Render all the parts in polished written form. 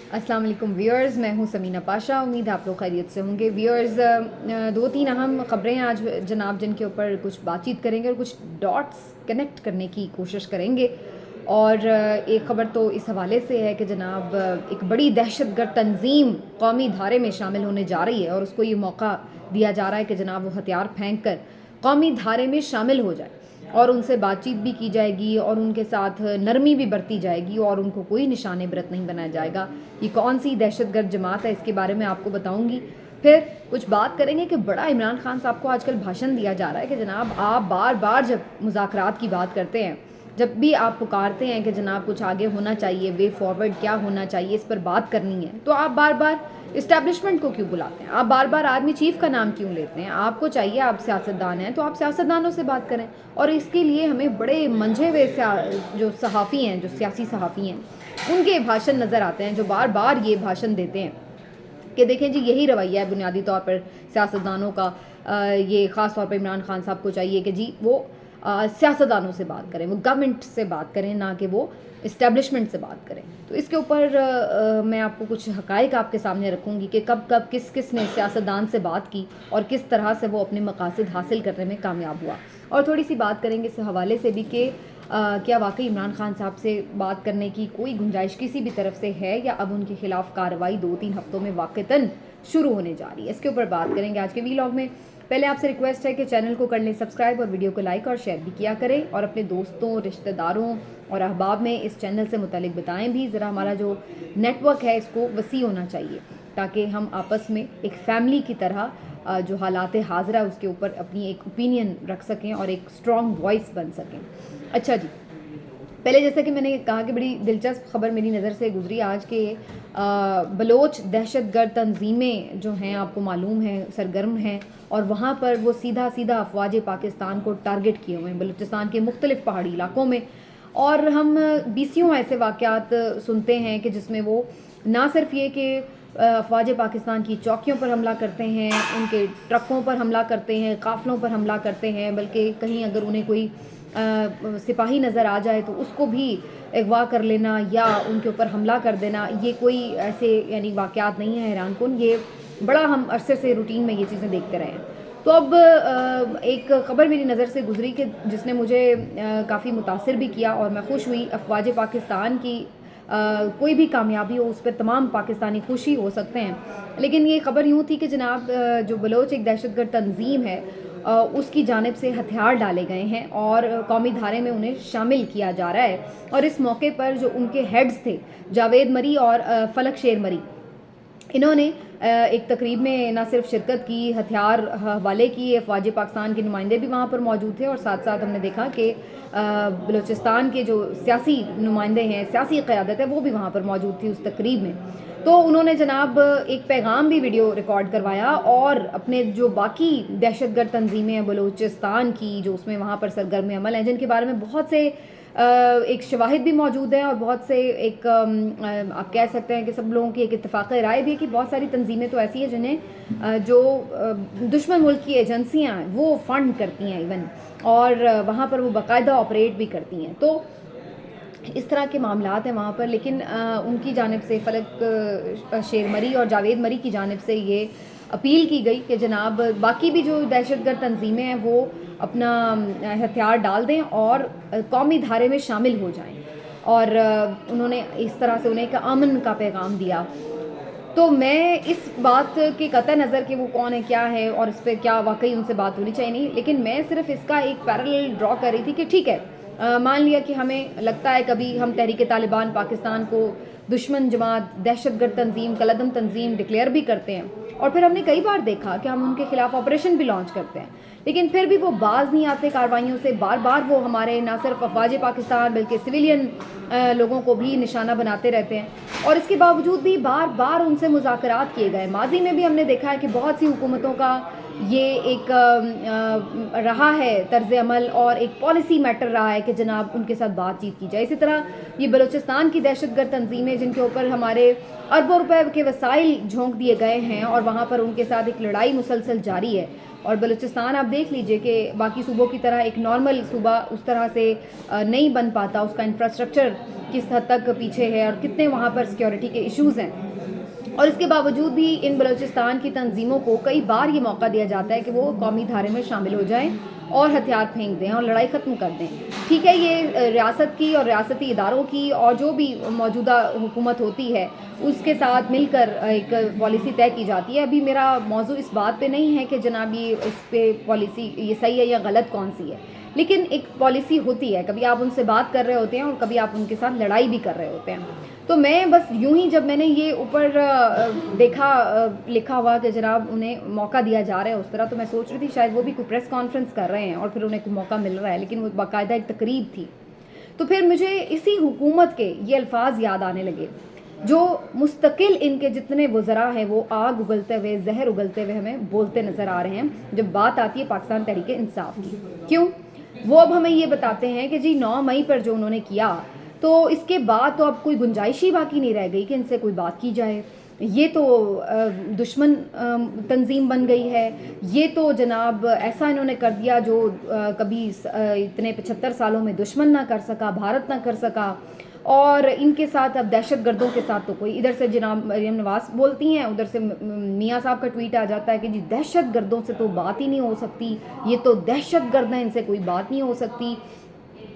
अस्सलाम वालेकुम व्यूअर्स, मैं हूं समीना पाशा। उम्मीद है आप लोग खैरियत से होंगे। व्यूअर्स, दो तीन अहम ख़बरें हैं आज जनाब, जिनके ऊपर कुछ बातचीत करेंगे और कुछ डॉट्स कनेक्ट करने की कोशिश करेंगे। और एक ख़बर तो इस हवाले से है कि जनाब एक बड़ी दहशतगर्द तंजीम कौमी धारे में शामिल होने जा रही है और उसको ये मौका दिया जा रहा है कि जनाब वो हथियार फेंक कर कौमी धारे में शामिल हो जाए और उनसे बातचीत भी की जाएगी और उनके साथ नरमी भी बरती जाएगी और उनको कोई निशाने बरत नहीं बनाया जाएगा। ये कौन सी दहशतगर्द जमात है, इसके बारे में आपको बताऊंगी। फिर कुछ बात करेंगे कि बड़ा इमरान खान साहब को आजकल भाषण दिया जा रहा है कि जनाब आप बार बार जब मुज़ाकरात की बात करते हैं, जब भी आप पुकारते हैं कि जनाब कुछ आगे होना चाहिए, वे फॉरवर्ड क्या होना चाहिए, इस पर बात करनी है, तो आप बार बार इस्टेब्लिशमेंट को क्यों बुलाते हैं? आप बार बार आर्मी चीफ का नाम क्यों लेते हैं? आपको चाहिए, आप सियासतदान हैं तो आप सियासतदानों से बात करें। और इसके लिए हमें बड़े मंझे हुए जो सहाफ़ी हैं, जो सियासी सहाफ़ी हैं, उनके भाषण नज़र आते हैं जो बार बार ये भाषण देते हैं कि देखें जी यही रवैया है बुनियादी तौर पर सियासतदानों का। ये ख़ास तौर पर इमरान खान साहब को चाहिए कि जी वो सियासतदानों से बात करें, वो गवर्नमेंट से बात करें, ना कि वो इस्टेब्लिशमेंट से बात करें। तो इसके ऊपर मैं आपको कुछ हक़ाइक़ आपके सामने रखूँगी कि कब कब किस किस ने सियासतदान से बात की और किस तरह से वो अपने मकासद हासिल करने में कामयाब हुआ। और थोड़ी सी बात करेंगे इस हवाले से भी कि क्या वाकई इमरान खान साहब से बात करने की कोई गुंजाइश किसी भी तरफ से है या अब उनके खिलाफ कार्रवाई 2-3 हफ्तों में वाक़तन शुरू होने जा रही है। इसके ऊपर बात करेंगे आज के वीलॉग में। पहले आपसे रिक्वेस्ट है कि चैनल को कर लें सब्सक्राइब और वीडियो को लाइक और शेयर भी किया करें और अपने दोस्तों, रिश्तेदारों और अहबाब में इस चैनल से मुतालिक बताएं भी। ज़रा हमारा जो नेटवर्क है इसको वसी होना चाहिए ताकि हम आपस में एक फ़ैमिली की तरह जो हालात हाज़िरा उसके ऊपर अपनी एक ओपिनियन रख सकें और एक स्ट्रॉन्ग वॉइस बन सकें। अच्छा जी, पहले जैसा कि मैंने कहा कि बड़ी दिलचस्प खबर मेरी नज़र से गुजरी आज के बलोच दहशतगर्द तंजीमें जो हैं आपको मालूम है सरगर्म हैं और वहाँ पर वो सीधा सीधा अफवाज पाकिस्तान को टारगेट किए हुए हैं बलूचिस्तान के मुख्तलिफ पहाड़ी इलाकों में। और हम बीसियों ऐसे वाक़यात सुनते हैं कि जिसमें वो ना सिर्फ ये कि अफवाज पाकिस्तान की चौकियों पर हमला करते हैं, उनके ट्रकों पर हमला करते हैं, काफ़िलों पर हमला करते हैं, बल्कि कहीं अगर उन्हें कोई सिपाही नज़र आ जाए तो उसको भी अगवा कर लेना या उनके ऊपर हमला कर देना, ये कोई ऐसे यानी वाक़यात नहीं है हैरान कुन। ये बड़ा हम अरसे से रूटीन में ये चीज़ें देखते रहे हैं। तो अब एक ख़बर मेरी नज़र से गुजरी कि जिसने मुझे काफ़ी मुतासिर भी किया और मैं खुश हुई। अफवाज पाकिस्तान की कोई भी कामयाबी हो उस पर तमाम पाकिस्तानी खुशी हो सकते हैं, लेकिन ये ख़बर यूँ थी कि जनाब जो बलोच एक दहशतगर्द तंजीम है उसकी जानिब से हथियार डाले गए हैं और कौमी धारे में उन्हें शामिल किया जा रहा है। और इस मौके पर जो उनके हेड्स थे जावेद मरी और फलक शेर मरी, इन्होंने एक तकरीब में ना सिर्फ शिरकत की, हथियार हवाले किए। अफवाज पाकिस्तान के नुमाइंदे भी वहाँ पर मौजूद थे और साथ साथ हमने देखा कि बलूचिस्तान के जो सियासी नुमाइंदे हैं, सियासी क़यादत है, वो भी वहाँ पर मौजूद थी उस तकरीब में। तो उन्होंने जनाब एक पैगाम भी वीडियो रिकॉर्ड करवाया और अपने जो बाकी दहशतगर्द तंजीमें हैं बलूचिस्तान की, जो उसमें वहाँ पर सरगर्म अमल हैं, जिनके बारे में बहुत से एक शवाहिद भी मौजूद हैं और बहुत से एक आप कह सकते हैं कि सब लोगों की एक इत्तेफाक राय भी है कि बहुत सारी तंजीमें तो ऐसी हैं जिन्हें जो दुश्मन मुल्क की एजेंसियाँ हैं वो फ़ंड करती हैं इवन, और वहाँ पर वो बाकायदा ऑपरेट भी करती हैं। तो इस तरह के मामलात हैं वहाँ पर, लेकिन उनकी जानिब से फलक शेर मरी और जावेद मरी की जानिब से ये अपील की गई कि जनाब बाकी भी जो दहशतगर्द तंजीमें हैं वो अपना हथियार डाल दें और कौमी धारे में शामिल हो जाएं। और उन्होंने इस तरह से उन्हें एक अमन का पैगाम दिया। तो मैं इस बात के कतई नज़र कि वो कौन है, क्या है और इस पर क्या वाकई उनसे बात होनी चाहिए नहीं, लेकिन मैं सिर्फ इसका एक पैरेलल ड्रॉ कर रही थी कि ठीक है, मान लिया कि हमें लगता है कभी हम तहरीक तालिबान पाकिस्तान को दुश्मन जमात, दहशतगर्द तंजीम, कलदम तंजीम डिक्लेयर भी करते हैं और फिर हमने कई बार देखा कि हम उनके खिलाफ ऑपरेशन भी लॉन्च करते हैं, लेकिन फिर भी वो बाज नहीं आते कार्रवाइयों से। बार बार वो हमारे ना सिर्फ अफवाज पाकिस्तान बल्कि सिविलियन लोगों को भी निशाना बनाते रहते हैं और इसके बावजूद भी बार बार उनसे मुज़ाकरात किए गए। माजी में भी हमने देखा है कि बहुत सी हुकूमतों का یہ ایک رہا ہے طرز عمل اور ایک پالیسی میٹر رہا ہے کہ جناب ان کے ساتھ بات چیت کی جائے. اسی طرح یہ بلوچستان کی دہشت گرد تنظیمیں جن کے اوپر ہمارے اربوں روپے کے وسائل جھونک دیے گئے ہیں اور وہاں پر ان کے ساتھ ایک لڑائی مسلسل جاری ہے. اور بلوچستان آپ دیکھ لیجئے کہ باقی صوبوں کی طرح ایک نارمل صوبہ اس طرح سے نہیں بن پاتا, اس کا انفراسٹرکچر کس حد تک پیچھے ہے اور کتنے وہاں پر سیکیورٹی کے ایشوز ہیں. اور اس کے باوجود بھی ان بلوچستان کی تنظیموں کو کئی بار یہ موقع دیا جاتا ہے کہ وہ قومی دھارے میں شامل ہو جائیں اور ہتھیار پھینک دیں اور لڑائی ختم کر دیں. ٹھیک ہے, یہ ریاست کی اور ریاستی اداروں کی اور جو بھی موجودہ حکومت ہوتی ہے اس کے ساتھ مل کر ایک پالیسی طے کی جاتی ہے. ابھی میرا موضوع اس بات پہ نہیں ہے کہ جناب یہ اس پہ پالیسی یہ صحیح ہے یا غلط کون سی ہے, لیکن ایک پالیسی ہوتی ہے. کبھی آپ ان سے بات کر رہے ہوتے ہیں اور کبھی آپ ان کے ساتھ لڑائی بھی کر رہے ہوتے ہیں. تو میں بس یوں ہی جب میں نے یہ اوپر دیکھا لکھا ہوا کہ جناب انہیں موقع دیا جا رہا ہے اس طرح, تو میں سوچ رہی تھی شاید وہ بھی کوئی پریس کانفرنس کر رہے ہیں اور پھر انہیں کوئی موقع مل رہا ہے, لیکن وہ باقاعدہ ایک تقریب تھی. تو پھر مجھے اسی حکومت کے یہ الفاظ یاد آنے لگے جو مستقل ان کے جتنے وزراء ہیں وہ آگ اگلتے ہوئے زہر اگلتے ہوئے ہمیں بولتے نظر آ رہے ہیں جب بات آتی ہے پاکستان تحریک انصاف کی. کیوں؟ وہ اب ہمیں یہ بتاتے ہیں کہ جی 9 مئی پر جو انہوں نے کیا تو اس کے بعد تو اب کوئی گنجائش ہی باقی نہیں رہ گئی کہ ان سے کوئی بات کی جائے. یہ تو دشمن تنظیم بن گئی ہے, یہ تو جناب ایسا انہوں نے کر دیا جو کبھی اتنے 75 سالوں میں دشمن نہ کر سکا, بھارت نہ کر سکا. اور ان کے ساتھ اب دہشت گردوں کے ساتھ تو کوئی, ادھر سے جناب مریم نواز بولتی ہیں, ادھر سے میاں صاحب کا ٹویٹ آ جاتا ہے کہ جی دہشت گردوں سے تو بات ہی نہیں ہو سکتی, یہ تو دہشت گرد ہیں, ان سے کوئی بات نہیں ہو سکتی,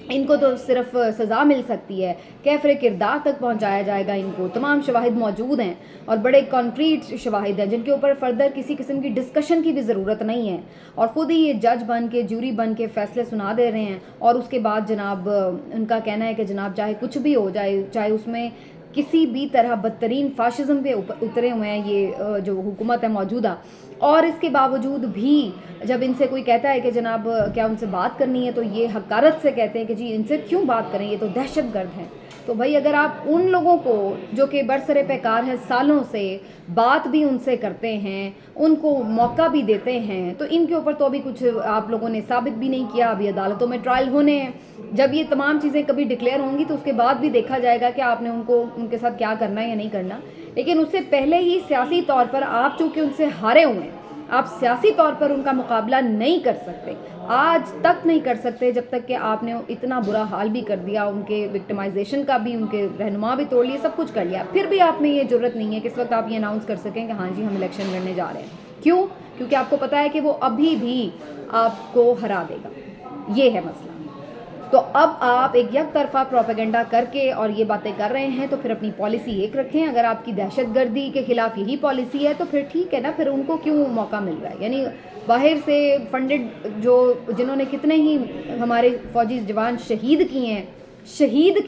ان کو تو صرف سزا مل سکتی ہے, کیفر کردار تک پہنچایا جائے گا ان کو. تمام شواہد موجود ہیں اور بڑے کانکریٹ شواہد ہیں جن کے اوپر فردر کسی قسم کی ڈسکشن کی بھی ضرورت نہیں ہے, اور خود ہی یہ جج بن کے جوری بن کے فیصلے سنا دے رہے ہیں. اور اس کے بعد جناب ان کا کہنا ہے کہ جناب چاہے کچھ بھی ہو جائے, چاہے اس میں کسی بھی طرح بدترین فاشزم پہ اترے ہوئے ہیں یہ جو حکومت ہے موجودہ, اور اس کے باوجود بھی جب ان سے کوئی کہتا ہے کہ جناب کیا ان سے بات کرنی ہے تو یہ حقارت سے کہتے ہیں کہ جی ان سے کیوں بات کریں, یہ تو دہشت گرد ہیں. تو بھائی اگر آپ ان لوگوں کو جو کہ برسر پیکار ہے سالوں سے بات بھی ان سے کرتے ہیں, ان کو موقع بھی دیتے ہیں, تو ان کے اوپر تو ابھی کچھ آپ لوگوں نے ثابت بھی نہیں کیا. ابھی عدالتوں میں ٹرائل ہونے ہیں, جب یہ تمام چیزیں کبھی ڈکلیئر ہوں گی تو اس کے بعد بھی دیکھا جائے گا کہ آپ نے ان کے ساتھ کیا کرنا ہے یا نہیں کرنا. لیکن اس سے پہلے ہی سیاسی طور پر آپ چونکہ ان سے ہارے ہوئے ہیں, آپ سیاسی طور پر ان کا مقابلہ نہیں کر سکتے, آج تک نہیں کر سکتے جب تک کہ آپ نے اتنا برا حال بھی کر دیا, ان کے وکٹمائزیشن کا بھی, ان کے رہنما بھی توڑ لیے, سب کچھ کر لیا. پھر بھی آپ میں یہ جرت نہیں ہے کہ اس وقت آپ یہ اناؤنس کر سکیں کہ ہاں جی ہم الیکشن لڑنے جا رہے ہیں. کیوں؟ کیونکہ آپ کو پتا ہے کہ وہ ابھی بھی آپ کو ہرا دے گا. یہ ہے مسئلہ. تو اب آپ ایک یک طرفہ پروپیگنڈا کر کے اور یہ باتیں کر رہے ہیں تو پھر اپنی پالیسی ایک رکھیں. اگر آپ کی دہشت گردی کے خلاف یہی پالیسی ہے تو پھر ٹھیک ہے نا, پھر ان کو کیوں موقع مل رہا ہے؟ یعنی باہر سے فنڈڈ جنہوں نے کتنے ہی ہمارے فوجی جوان شہید کیے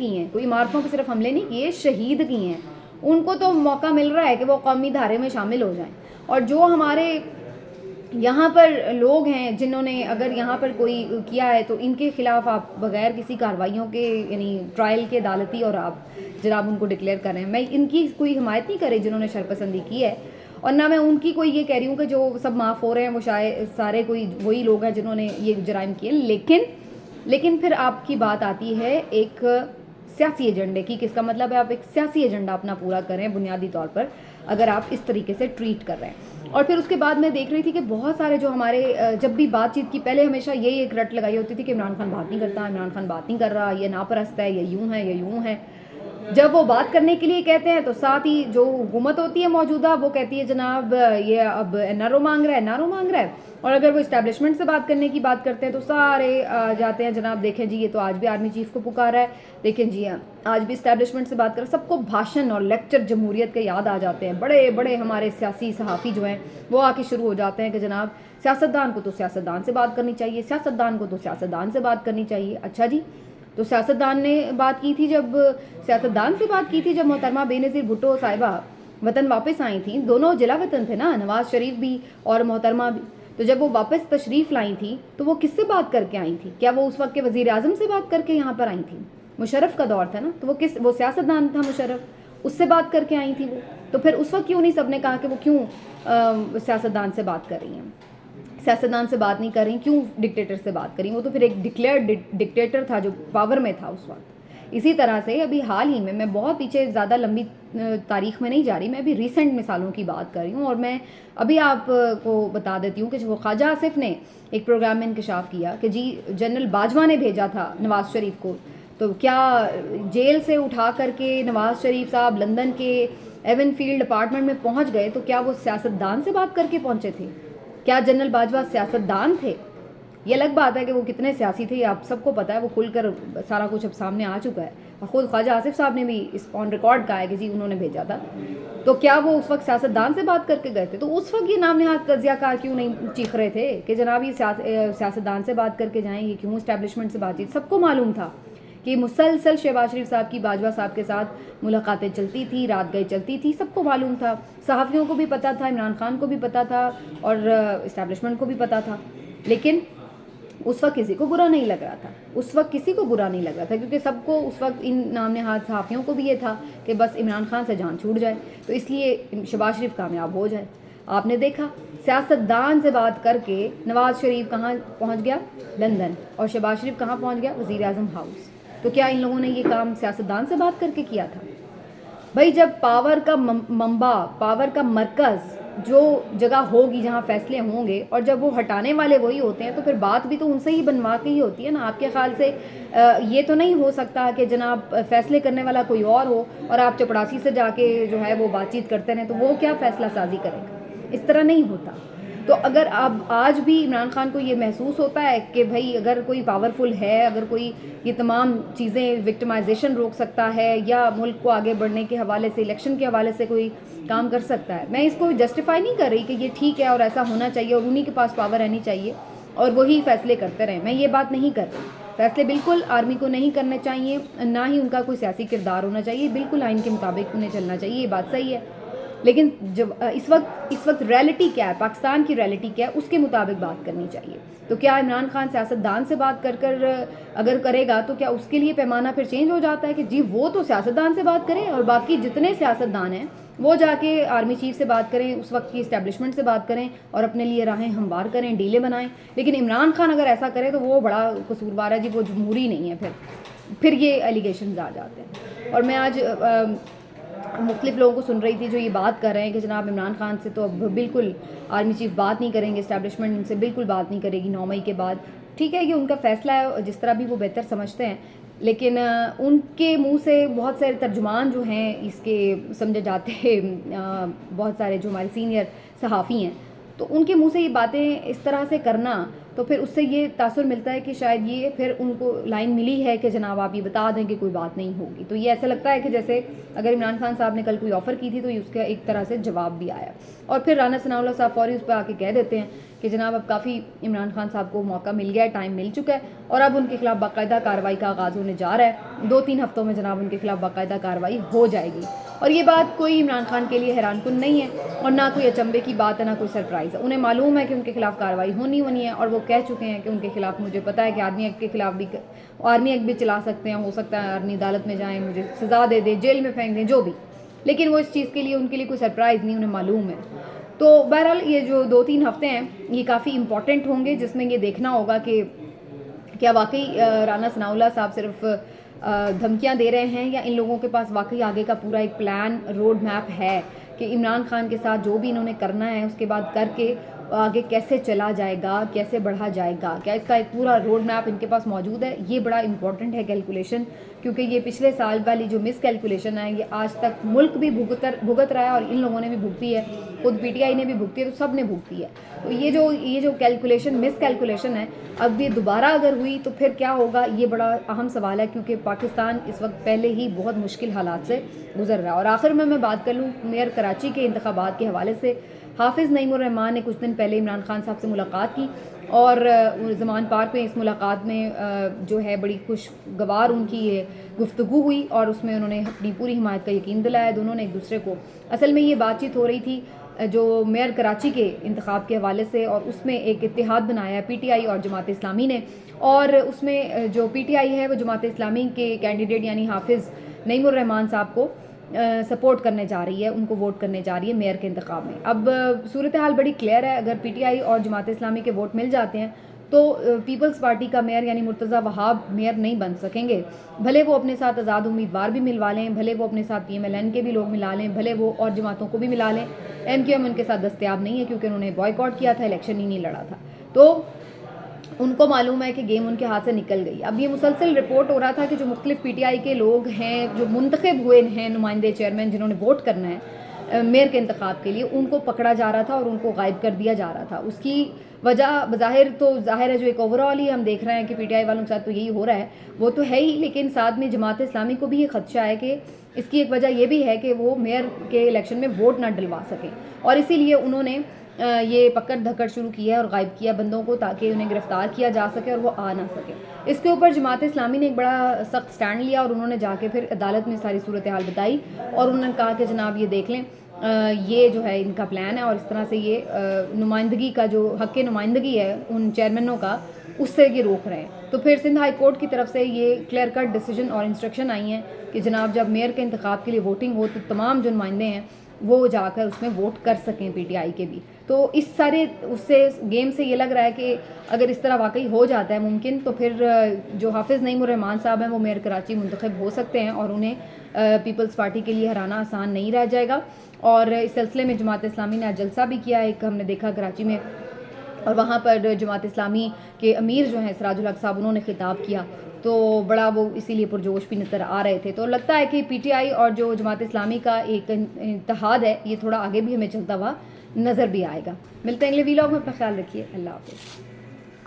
ہیں, کوئی عمارتوں پہ صرف حملے نہیں کیے, شہید کیے ہیں, ان کو تو موقع مل رہا ہے کہ وہ قومی دھارے میں شامل ہو جائیں. اور جو ہمارے یہاں پر لوگ ہیں جنہوں نے اگر یہاں پر کوئی کیا ہے تو ان کے خلاف آپ بغیر کسی کارروائیوں کے یعنی ٹرائل کے عدالتی اور آپ جناب ان کو ڈکلیئر کر رہے ہیں. میں ان کی کوئی حمایت نہیں کر رہی جنہوں نے شرپسندی کی ہے, اور نہ میں ان کی کوئی یہ کہہ رہی ہوں کہ جو سب معاف ہو رہے ہیں وہ شاید سارے کوئی وہی لوگ ہیں جنہوں نے یہ جرائم کیے. لیکن پھر آپ کی بات آتی ہے ایک سیاسی ایجنڈے کی, کس کا مطلب ہے آپ ایک سیاسی ایجنڈا اپنا پورا کریں بنیادی طور پر اگر آپ اس طریقے سے ٹریٹ کر رہے ہیں. اور پھر اس کے بعد میں دیکھ رہی تھی کہ بہت سارے جو ہمارے جب بھی بات چیت کی پہلے ہمیشہ یہی ایک رٹ لگائی ہوتی تھی کہ عمران خان بات نہیں کرتا, عمران خان بات نہیں کر رہا, یہ ناپرست ہے, یہ یوں ہے, یہ یوں ہے. جب وہ بات کرنے کے لیے کہتے ہیں تو ساتھ ہی جو حکومت ہوتی ہے موجودہ وہ کہتی ہے جناب یہ اب این آر او مانگ رہا ہے. اور اگر وہ اسٹیبلشمنٹ سے بات کرنے کی بات کرتے ہیں تو سارے جاتے ہیں جناب دیکھیں جی یہ تو آج بھی آرمی چیف کو پکارا ہے, دیکھیں جی آج بھی اسٹیبلشمنٹ سے بات کر. سب کو بھاشن اور لیکچر جمہوریت کے یاد آ جاتے ہیں. بڑے بڑے ہمارے سیاسی صحافی جو ہیں وہ آ کے شروع ہو جاتے ہیں کہ جناب سیاستدان کو تو سیاستدان سے بات کرنی چاہیے, سیاستدان کو تو سیاستدان سے بات کرنی چاہیے. اچھا جی, تو سیاستدان نے بات کی تھی جب محترمہ بے نظیر بھٹو صاحبہ وطن واپس آئی تھیں, دونوں جلا وطن تھے نا, نواز شریف بھی اور محترمہ بھی. تو جب وہ واپس تشریف لائی تھیں تو وہ کس سے بات کر کے آئی تھیں؟ کیا وہ اس وقت کے وزیر اعظم سے بات کر کے یہاں پر آئی تھیں؟ مشرف کا دور تھا نا, تو وہ سیاستدان تھا مشرف, اس سے بات کر کے آئی تھی وہ. تو پھر اس وقت کیوں نہیں سب نے کہا کہ وہ کیوں سیاستدان سے بات کر رہی ہیں؟ सियासतदान से बात नहीं कर रही, क्यों डिक्टेटर से बात करी? वो तो फिर एक डिक्लेयर्ड डिक्टेटर था जो पावर में था उस वक्त। इसी तरह से अभी हाल ही में, मैं बहुत पीछे ज़्यादा लंबी तारीख में नहीं जा रही, मैं अभी रिसेंट मिसालों की बात कर रही हूँ, और मैं अभी आपको बता देती हूँ कि वो ख्वाजा आसिफ ने एक प्रोग्राम में इंकशाफ किया कि जी जनरल बाजवा ने भेजा था नवाज़ शरीफ को, तो क्या जेल से उठा करके नवाज़ शरीफ साहब लंदन के एवन फील्ड अपार्टमेंट में पहुँच गए, तो क्या वो सियासतदान से बात करके पहुँचे थे? क्या जनरल बाजवा सियासतदान थे? ये अलग बात है कि वो कितने सियासी थे, ये आप सबको पता है, वो खुलकर सारा कुछ अब सामने आ चुका है, और ख़ुद ख्वाजा आसिफ साहब ने भी इस ऑन रिकॉर्ड कहा है कि जी उन्होंने भेजा था। तो क्या वो उस वक्त सियासतदान से बात करके गए थे? तो उस वक्त ये नाम नहाद तजियाकार क्यों नहीं चीख रहे थे कि जनाब ये सियासतदान से बात करके जाएँ, ये क्यों इस्टेब्लिशमेंट से बातचीत? सबको मालूम था कि मुसलसल शहबाज शरीफ साहब की बाजवा साहब के साथ मुलाकातें चलती थी, रात गए चलती थी, सबको मालूम था, सहाफ़ियों को भी पता था, इमरान खान को भी पता था, और इस्टेब्लिशमेंट को भी पता था। लेकिन उस वक्त किसी को बुरा नहीं लग रहा था, उस वक्त किसी को बुरा नहीं लग रहा था, क्योंकि सबको उस वक्त, इन नाम नहाद सहाफ़ियों को भी ये था कि बस इमरान खान से जान छूट जाए, तो इसलिए शहबाज शरीफ कामयाब हो जाए। आपने देखा सियासतदान से बात करके नवाज़ शरीफ कहाँ पहुँच गया? लंदन। और शहबाज शरीफ कहाँ पहुँच गया? वज़ीर आज़म हाउस। तो क्या इन लोगों ने ये काम सियासतदान से बात करके किया था? भाई जब पावर का मंबा, पावर का मरकज़ जो जगह होगी जहाँ फैसले होंगे, और जब वो हटाने वाले वही होते हैं, तो फिर बात भी तो उनसे ही बनवा के ही होती है ना। आपके ख्याल से ये तो नहीं हो सकता कि जनाब फैसले करने वाला कोई और हो और आप चपड़ासी से जाके जो है वो बातचीत करते रहें, तो वो क्या फ़ैसला साजी करेगा? इस तरह नहीं होता। तो अगर अब आज भी इमरान खान को ये महसूस होता है कि भाई अगर कोई पावरफुल है, अगर कोई ये तमाम चीज़ें, विक्टिमाइजेशन रोक सकता है, या मुल्क को आगे बढ़ने के हवाले से, इलेक्शन के हवाले से कोई काम कर सकता है, मैं इसको जस्टिफाई नहीं कर रही कि ये ठीक है और ऐसा होना चाहिए और उन्हीं के पास पावर रहनी चाहिए और वही फैसले करते रहें, मैं ये बात नहीं कर रही। फैसले बिल्कुल आर्मी को नहीं करने चाहिए, ना ही उनका कोई सियासी किरदार होना चाहिए, बिल्कुल आइन के मुताबिक उन्हें चलना चाहिए, ये बात सही है। लेकिन जब इस वक्त रियलिटी क्या है, पाकिस्तान की रियलिटी क्या है, उसके मुताबिक बात करनी चाहिए। तो क्या इमरान खान सियासतदान से बात कर अगर करेगा, तो क्या उसके लिए पैमाना फिर चेंज हो जाता है कि जी वो तो सियासतदान से बात करें और बाकी जितने सियासतदान हैं वो जाके आर्मी चीफ से बात करें, उस वक्त की इस्टेब्लिशमेंट से बात करें और अपने लिए राहें हमवार करें, डीले बनाएं। लेकिन इमरान खान अगर ऐसा करे तो वो बड़ा कसूरवार है जी, वो जमहूरी नहीं है। फिर ये एलिगेशंस आ जाते हैं। और मैं आज मुख्तलिफ लोगों को सुन रही थी जो ये बात कर रहे हैं कि जनाब इमरान खान से तो अब बिल्कुल आर्मी चीफ बात नहीं करेंगे, इस्टेब्लिशमेंट उनसे बिल्कुल बात नहीं करेगी 9 मई के बाद। ठीक है, ये उनका फ़ैसला है, जिस तरह भी वो बेहतर समझते हैं, लेकिन उनके मुंह से बहुत सारे तर्जुमान जो हैं इसके समझे जाते हैं, बहुत सारे जो हमारे सीनियर सहाफ़ी हैं, तो उनके मुंह से ये बातें इस तरह से करना, तो फिर उससे ये तासुर मिलता है कि शायद ये फिर उनको लाइन मिली है कि जनाब आप ये बता दें कि कोई बात नहीं होगी। तो ये ऐसा लगता है कि जैसे अगर इमरान खान साहब ने कल कोई ऑफ़र की थी तो ये उसका एक तरह से जवाब भी आया, और फिर राना सनाउल्लाह साहब फौरी उस पर आके कह देते हैं कि जनाब अब काफ़ी इमरान खान साहब को मौका मिल गया है, टाइम मिल चुका है, और अब उनके खिलाफ बाकायदा कार्रवाई का आगाज़ होने जा रहा है। 2-3 हफ्तों में जनाब उनके खिलाफ बाकायदा कार्रवाई हो जाएगी। और ये बात कोई इमरान खान के लिए हैरान कुन नहीं है, और ना कोई अचंभे की बात है, ना कोई सरप्राइज़ है। उन्हें मालूम है कि उनके खिलाफ कार्रवाई होनी है, और वो कह चुके हैं कि उनके खिलाफ, मुझे पता है कि आर्मी एक्ट के खिलाफ भी आर्मी एक्ट भी चला सकते हैं, हो सकता है आर्मी अदालत में जाएँ, मुझे सज़ा दे दे, जेल में फेंक दें, जो भी, लेकिन वो इस चीज़ के लिए, उनके लिए कोई सरप्राइज़ नहीं, उन्हें मालूम है। तो बहरहाल ये जो 2-3 हफ्ते हैं ये काफ़ी इंपॉर्टेंट होंगे, जिसमें ये देखना होगा कि क्या वाकई राना सनाउल्लाह साहब सिर्फ धमकियां दे रहे हैं, या इन लोगों के पास वाकई आगे का पूरा एक प्लान, रोड मैप है कि इमरान खान के साथ जो भी इन्होंने करना है उसके बाद करके आगे कैसे चला जाएगा, कैसे बढ़ा जाएगा, क्या इसका एक पूरा रोड मैप इनके पास मौजूद है। ये बड़ा इंपॉर्टेंट है कैलकुलेशन, क्योंकि ये पिछले साल वाली जो मिस कैलकुलेशन है ये आज तक मुल्क भी भुगत रहा है, और इन लोगों ने भी भुगती है, खुद PTI ने भी भुगती है, तो सब ने भुगती है। तो ये जो कैलकुलेशन, मिस कैलकुलेशन है, अब ये दोबारा अगर हुई तो फिर क्या होगा, ये बड़ा अहम सवाल है, क्योंकि पाकिस्तान इस वक्त पहले ही बहुत मुश्किल हालात से गुजर रहा है। और आखिर में मैं बात कर लूँ मेयर कराची के इंतखाबात के हवाले से। हाफिज़ नईमुर रहमान ने कुछ दिन पहले इमरान खान साहब से मुलाकात की, और ज़मान पार्क में इस मुलाकात में जो है बड़ी खुशगवार उनकी ये गुफ्तगू हुई, और उसमें उन्होंने अपनी पूरी हिमायत का यकीन दिलाया। दोनों ने एक दूसरे को, असल में ये बातचीत हो रही थी जो मेयर कराची के इंतखाब के हवाले से, और उसमें एक इत्तेहाद बनाया PTI और जमात इस्लामी ने, और उसमें जो PTI है वो जमात इस्लामी के कैंडिडेट यानी हाफिज़ नईमुर रहमान साहब को سپورٹ کرنے جا رہی ہے, ان کو ووٹ کرنے جا رہی ہے میئر کے انتخاب میں. اب صورتحال بڑی کلیئر ہے, اگر پی ٹی آئی اور جماعت اسلامی کے ووٹ مل جاتے ہیں تو پیپلز پارٹی کا میئر یعنی مرتضیٰ وہاب میئر نہیں بن سکیں گے, بھلے وہ اپنے ساتھ آزاد امیدوار بھی ملوا لیں, بھلے وہ اپنے ساتھ پی ایم ایل این کے بھی لوگ ملا لیں, بھلے وہ اور جماعتوں کو بھی ملا لیں. ایم کیو ایم ان کے ساتھ دستیاب نہیں ہے کیونکہ انہوں نے بوائیکاٹ کیا تھا, الیکشن ہی نہیں لڑا تھا, تو ان کو معلوم ہے کہ گیم ان کے ہاتھ سے نکل گئی. اب یہ مسلسل رپورٹ ہو رہا تھا کہ جو مختلف پی ٹی آئی کے لوگ ہیں, جو منتخب ہوئے ہیں نمائندے چیئرمین جنہوں نے ووٹ کرنا ہے میئر کے انتخاب کے لیے, ان کو پکڑا جا رہا تھا اور ان کو غائب کر دیا جا رہا تھا. اس کی وجہ بظاہر تو ظاہر ہے, جو ایک اوور آل ہی ہم دیکھ رہے ہیں کہ پی ٹی آئی والوں کے ساتھ تو یہی ہو رہا ہے, وہ تو ہے ہی, لیکن ساتھ میں جماعت اسلامی کو بھی یہ خدشہ ہے کہ اس کی ایک وجہ یہ بھی ہے کہ وہ میئر کے الیکشن میں ووٹ نہ ڈلوا سکیں, اور اسی لیے انہوں نے یہ پکڑ دھکڑ شروع کی ہے اور غائب کیا بندوں کو تاکہ انہیں گرفتار کیا جا سکے اور وہ آ نہ سکے. اس کے اوپر جماعت اسلامی نے ایک بڑا سخت سٹینڈ لیا اور انہوں نے جا کے پھر عدالت میں ساری صورتحال بتائی, اور انہوں نے کہا کہ جناب یہ دیکھ لیں یہ جو ہے ان کا پلان ہے, اور اس طرح سے یہ نمائندگی کا جو حق نمائندگی ہے ان چیئرمینوں کا, اس سے یہ روک رہے ہیں. تو پھر سندھ ہائی کورٹ کی طرف سے یہ کلیئر کٹ ڈیسیجن اور انسٹرکشن آئی ہیں کہ جناب جب میئر کے انتخاب کے لیے ووٹنگ ہو تو تمام جو نمائندے ہیں وہ جا کر اس میں ووٹ کر سکیں پی ٹی آئی کے بھی. تو اس سارے اس سے گیم سے یہ لگ رہا ہے کہ اگر اس طرح واقعی ہو جاتا ہے ممکن, تو پھر جو حافظ نعیم الرحمان صاحب ہیں وہ میئر کراچی منتخب ہو سکتے ہیں, اور انہیں پیپلز پارٹی کے لیے ہرانا آسان نہیں رہ جائے گا. اور اس سلسلے میں جماعت اسلامی نے جلسہ بھی کیا, ایک ہم نے دیکھا کراچی میں, اور وہاں پر جماعت اسلامی کے امیر جو ہیں سراج الحق صاحب, انہوں نے خطاب کیا, تو بڑا وہ اسی لیے پرجوش بھی نظر آ رہے تھے. تو لگتا ہے کہ پی ٹی آئی اور جو جماعت اسلامی کا ایک اتحاد ہے یہ تھوڑا آگے بھی ہمیں چلتا ہوا نظر بھی آئے گا. ملتے ہیں اگلے ویلاگ میں, اپنا خیال رکھیے, اللہ حافظ.